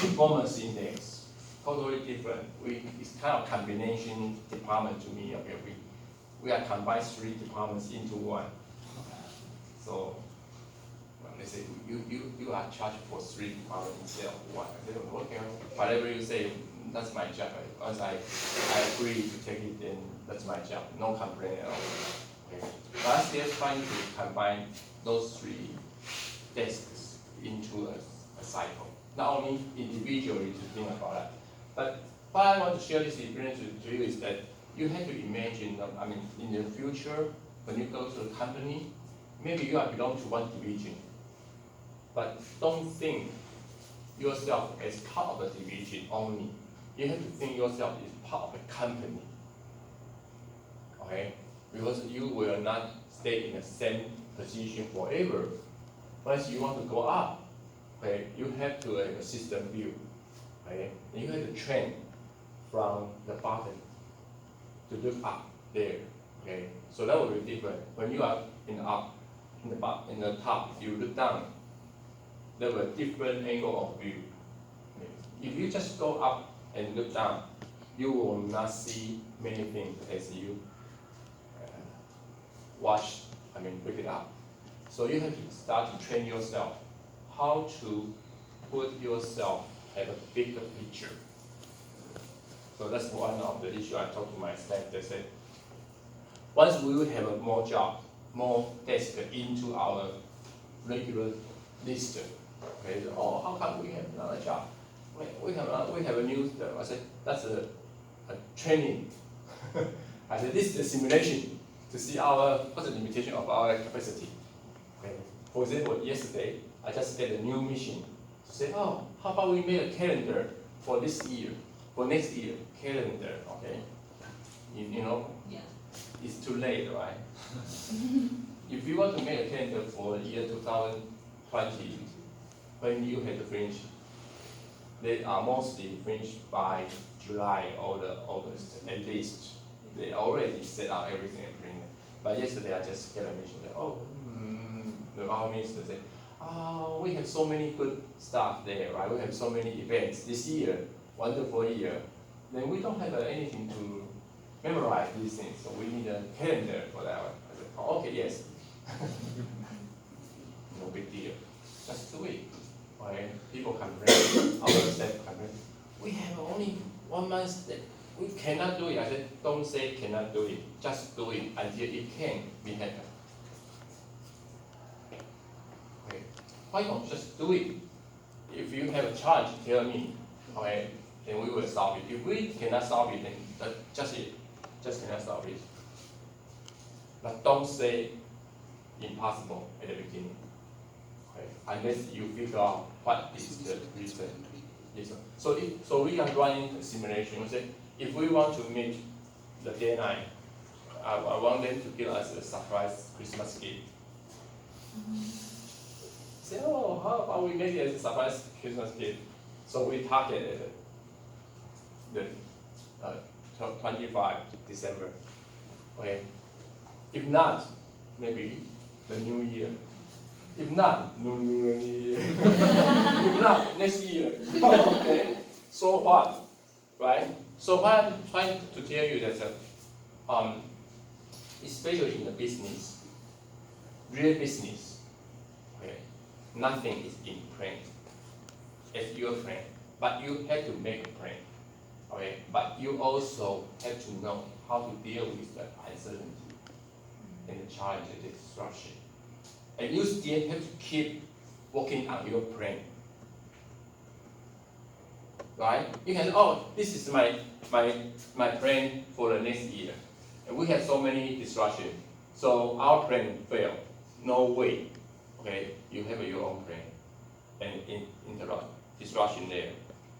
performance index, totally different. It's kind of combination department to me. Okay, we are combined 3 departments into one. So well, they say you are charged for 3 departments instead of one. I said, okay, whatever you say, that's my job. Once I agree to take it, then that's my job. No complaint at all. Okay. But I'm still trying to combine those 3 desks into a cycle. Not only individually to think about that, but what I want to share this experience to you is that you have to imagine, in the future, when you go to a company, maybe you belong to one division, but don't think yourself as part of a division only. You have to think yourself as part of a company. Okay? Because you will not stay in the same position forever. Once you want to go up, okay, you have to have a system view. Okay? And you have to train from the bottom to look up there. Okay? So that will be different. When you are in the top, you look down, there will be a different angle of view. Okay? If you just go up and look down, you will not see many things as you pick it up. So you have to start to train yourself how to put yourself at a bigger picture. So that's one of the issues I talked to my staff. They said, once we will have more job, more desk into our regular list, okay, oh, how come we have another job? We have a new stuff. I said, that's a training. I said, this is a simulation to see what's the limitation of our capacity. Okay. For example, yesterday, I just get a new mission to say, oh, how about we make a calendar for this year, for next year, calendar, okay? You know, yeah. It's too late, right? If you want to make a calendar for the year 2020, when you have to finish, they are mostly finished by July or August, at least. They already set out everything and bring it. But yesterday I just get a mission that, our minister said, we have so many good stuff there, right? We have so many events this year, wonderful year. Then we don't have anything to memorize these things, so we need a calendar for that one. I said, oh, okay, yes. No big deal. Just do it. Okay? People complain, our staff complain. We have only 1 month that we cannot do it. I said, don't say cannot do it. Just do it until it can be happen. Okay. Why don't you just do it? If you have a challenge, tell me. Okay, then we will solve it. If we cannot solve it, then that's just it. Just cannot solve it. But don't say impossible at the beginning. Okay. Unless you figure out what is the reason. So we are running a simulation. We say, if we want to meet the deadline, I want them to give us a surprise Christmas gift. Say, oh, how about we make it as a surprise Christmas gift? So we targeted the 25 December. Okay. If not, maybe the New Year. If not, New Year. If not, next year. Okay. So what? Right? So what I'm trying to tell you that, especially in the business, real business, okay, nothing is in plan as your plan, but you have to make a plan. Okay, but you also have to know how to deal with the uncertainty and the challenge and the disruption. And you still have to keep working on your plan. Right? You can say, oh, this is my plan for the next year. And we have so many disruptions. So our plan failed. No way. Okay, you have your own plan. And interrupt disruption there.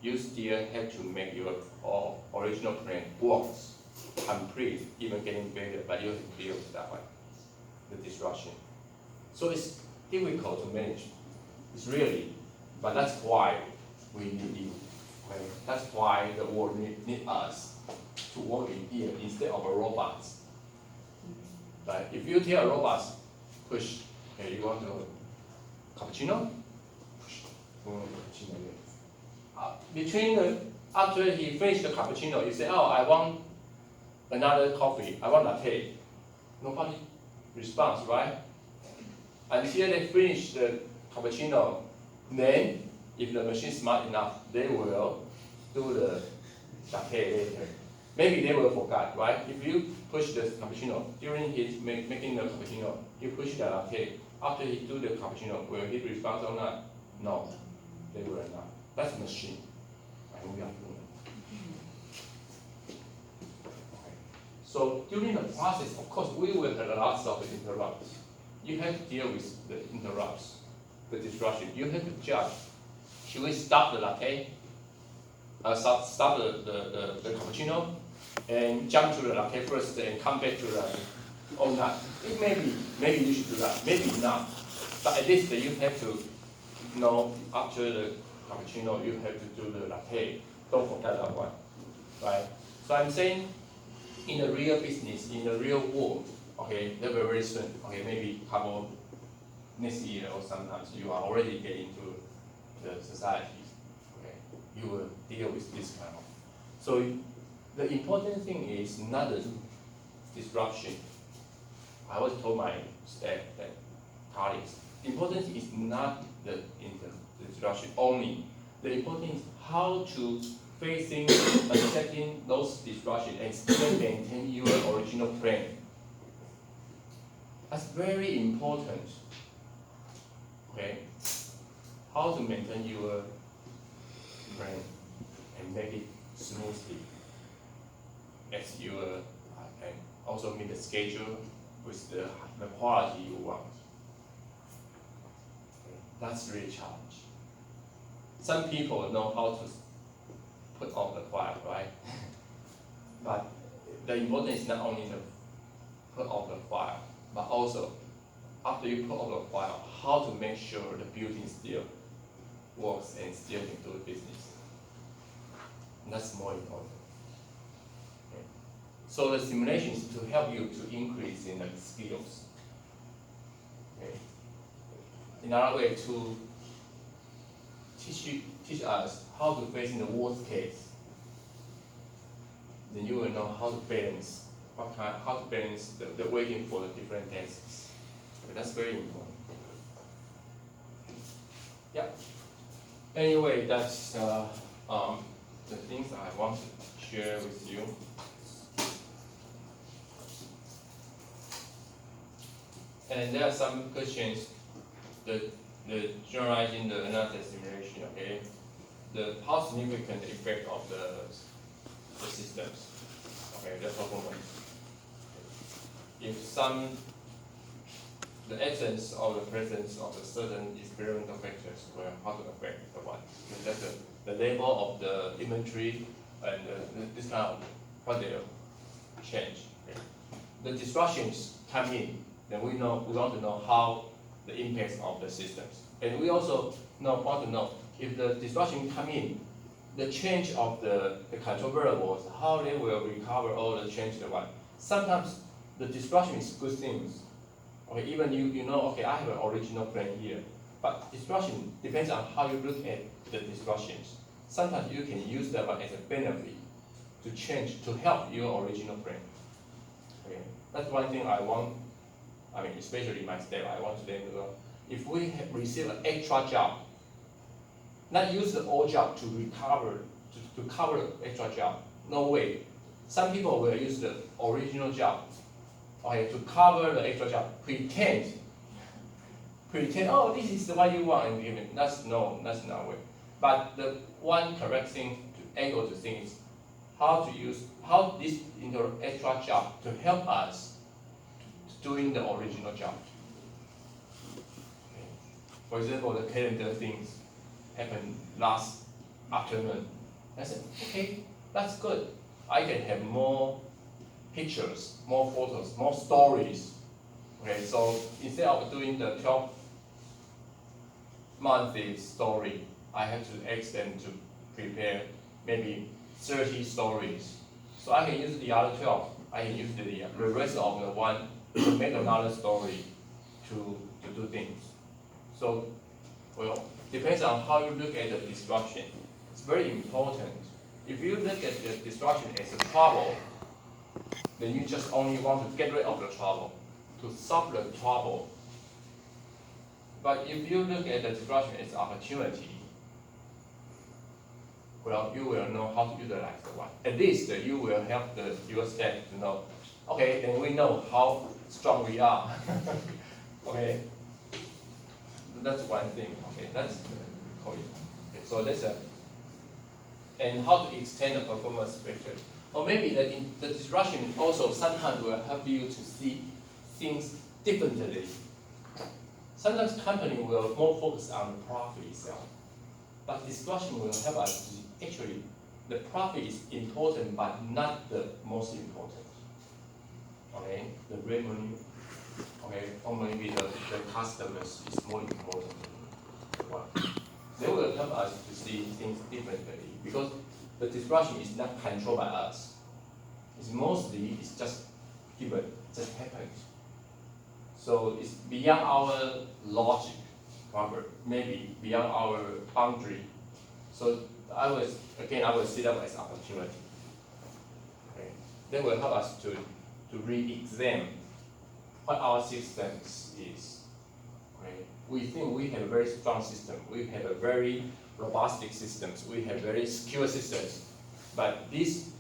You still have to make your original plan works, complete, even getting better, but you have to deal with that one, the disruption. So it's difficult to manage. It's really, but that's why we need you. Okay? That's why the world need us to work in here instead of a robots. But if you tell robots, push, okay, you want to cappuccino? Push, cappuccino. after he finished the cappuccino, you say, oh, I want another coffee, I want latte. Nobody responds, right? Until they finish the cappuccino, then if the machine is smart enough, they will do the latte later. Maybe they will forget, right? If you push the cappuccino during his making the cappuccino, you push the latte. After he do the cappuccino, will he respond or not? No, they will not. That's machine. And we are human. Okay. So during the process, of course, we will have lots of interrupts. You have to deal with the interrupts, the disruption. You have to judge. Should we stop the latte? Stop the cappuccino and jump to the latte first and come back to the or not. Maybe you should do that, maybe not. But at least you have to know after the cappuccino you have to do the latte. Don't forget that one. Right? So I'm saying in the real business, in the real world, okay, very soon, okay, maybe couple next year or sometimes you are already getting to the society. You will deal with this kind of. So the important thing is not the disruption. I always told my staff that colleagues, the important thing is not the disruption only. The important thing is how to facing, accepting those disruptions and still maintain your original plan. That's very important. Okay, how to maintain your plan and make it smoothly as you and also meet the schedule with the quality you want. Okay. That's really a challenge. Some people know how to put off the fire, right? But the important is not only to put off the fire, but also after you put off the fire, how to make sure the building still works and still can do business. And that's more important. Okay. So the simulation is to help you to increase in the skills. Okay. Another way to teach us how to face in the worst case. Then you will know how to balance how to balance the waiting for the different tasks. Okay, that's very important. Yeah. Anyway, that's the things I want to share with you. And there are some questions. The generalizing the analysis simulation. Okay, how significant effect of the systems. Okay, the performance. If the absence or the presence of a certain experimental factors will how to affect the one. That's the level of the inventory and this kind of what they change. Okay. The disruptions come in, then we want to know how the impacts of the systems. And we also want to know if the disruption come in, the change of the control variables, how they will recover all the change the one. Sometimes the disruption is good things. Okay, even you know, okay, I have an original plan here, but disruption depends on how you look at the disruptions. Sometimes you can use that one as a benefit to change, to help your original plan. Okay, that's one thing I want. I mean, especially my staff, I want them to know. If we receive an extra job, not use the old job to recover, to cover the extra job. No way. Some people will use the original job, okay, to cover the extra job. Pretend, oh, this is the one you want, and give it. That's not way. But the one correct thing to able to think is how this extra job to help us doing the original job. Okay. For example, the calendar things happened last afternoon. I said, okay, that's good. I can have more pictures, more photos, more stories. Okay, so instead of doing the 12-monthly story, I have to ask them to prepare maybe 30 stories. So I can use the other 12. I can use the rest of the one to make another story to do things. So, well, depends on how you look at the disruption. It's very important. If you look at the distraction as a trouble, then you just only want to get rid of the trouble, to solve the trouble. But if you look at the distraction as opportunity, well, you will know how to utilize the one. At least you will help your staff to know, okay, then we know how strong we are. Okay, that's one thing. Okay, that's okay, so that's a, and how to extend the performance spectrum. Or maybe the disruption also sometimes will help you to see things differently. Sometimes company will more focus on the profit itself, but disruption will help us to actually, the profit is important, but not the most important. Okay, the revenue, okay, or maybe the customers is more important. Well, they will help us to see things differently because the disruption is not controlled by us. It's mostly, it's just given, just happened. So it's beyond our logic, maybe beyond our boundary. So I will see them as opportunity. Okay. They will help us to re-examine what our systems is. Okay. We think we have a very strong system. We have a very robust systems. We have very secure systems. But this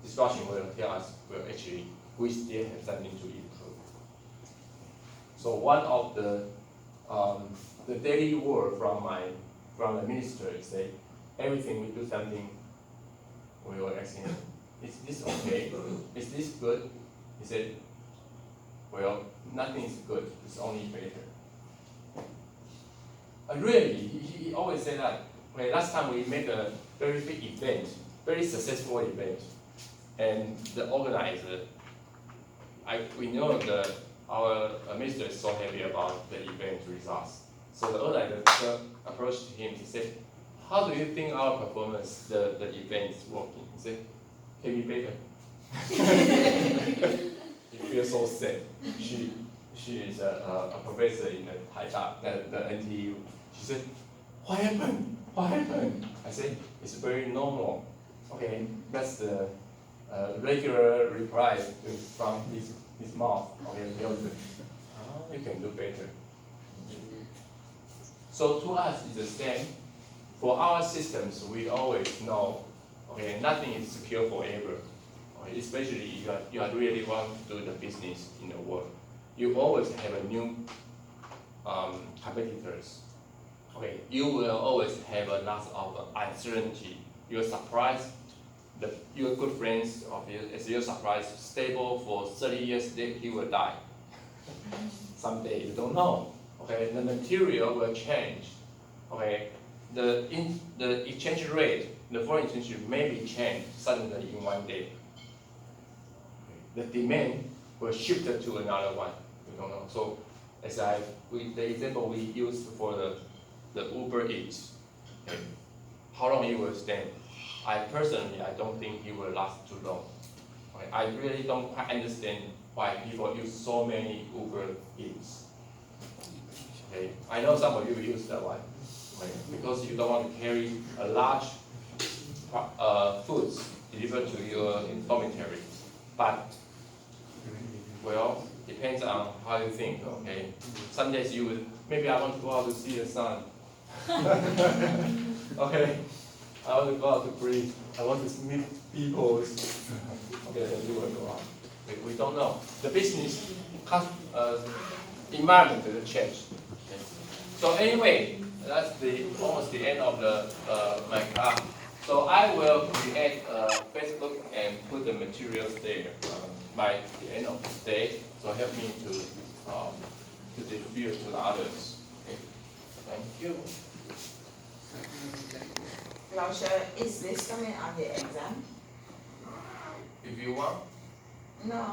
discussion will tell us, well, actually, we still have something to improve. So one of the daily word from the minister is that everything we do something, we will ask him, is this okay? Is this good? He said, well, nothing is good, it's only better. Really, he always said that. Okay, last time we made a very big event, very successful event, and the organizer, we know our minister is so happy about the event results. So the organizer approached him. He said, "How do you think our performance, the event is working?" He said, "Can be better." He feels so sad. She is a professor in the NTU. She said, "What happened? What happened?" I said, "It's very normal. Okay, that's the regular reply from his mouth. Okay, you can do better." So to us, it's the same. For our systems, we always know, okay, nothing is secure forever. Okay, especially if you are really want to do the business in the world. You always have a new competitors. Okay, you will always have a lot of uncertainty. You're surprised, your good friends of you, as you're surprised, stable for 30 years, he will die. Someday, you don't know. Okay, the material will change. Okay, the exchange rate, the foreign exchange rate may be changed suddenly in one day. The demand will shift to another one. We don't know. So, the example we used for the Uber Eats, okay, how long it will stand? I don't think it will last too long. Okay, I really don't quite understand why people use so many Uber Eats. Okay, I know some of you use that one, okay, because you don't want to carry a large foods delivered to your dormitory. But well, depends on how you think. Okay, some days you would, maybe I want to go out to see the sun. Okay, I want to go out to breathe. I want to meet people. Okay, then you will go out. We don't know. The business environment will change. Okay. So anyway, that's almost the end of my class. So I will create Facebook and put the materials there by the end of the day. So help me to distribute to the others. Okay. Thank you. Lauscher, is this coming on the exam? If you want. No.